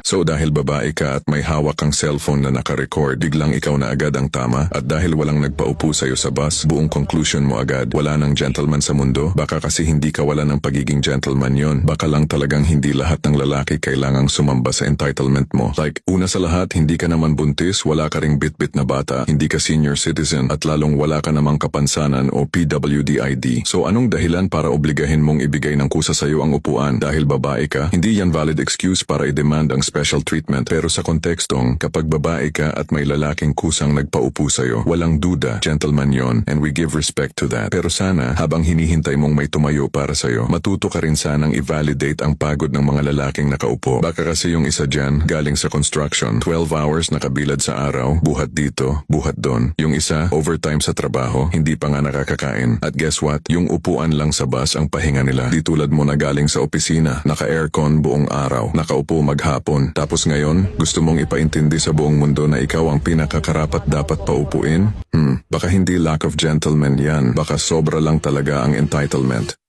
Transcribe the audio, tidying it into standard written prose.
So dahil babae ka at may hawak kang cellphone na nakarecord, biglang ikaw na agad ang tama? At dahil walang nagpaupo sa'yo sa bus, buong conclusion mo agad, wala nang gentleman sa mundo? Baka kasi hindi ka wala ng pagiging gentleman yon. Baka lang talagang hindi lahat ng lalaki kailangang sumamba sa entitlement mo. Like, una sa lahat, hindi ka naman buntis, wala ka ring bit-bit na bata, hindi ka senior citizen, at lalong wala ka namang kapansanan o PWD ID. So anong dahilan para obligahin mong ibigay ng kusa sa'yo ang upuan? Dahil babae ka? Hindi yan valid excuse para i-demand ang special treatment. Pero sa kontekstong, kapag babae ka at may lalaking kusang nagpaupo sa'yo, walang duda, gentleman yon, and we give respect to that. Pero sana, habang hinihintay mong may tumayo para sa'yo, matuto ka rin sanang i-validate ang pagod ng mga lalaking nakaupo. Baka kasi yung isa dyan, galing sa construction, 12 hours nakabilad sa araw, buhat dito, buhat doon. Yung isa, overtime sa trabaho, hindi pa nga nakakakain. At guess what? Yung upuan lang sa bus ang pahinga nila. Di tulad mo na galing sa opisina, naka-aircon buong araw, nakaupo maghapon. Tapos ngayon, gusto mong ipaintindi sa buong mundo na ikaw ang pinakakarapat dapat paupuin? Baka hindi lack of gentleman yan. Baka sobra lang talaga ang entitlement.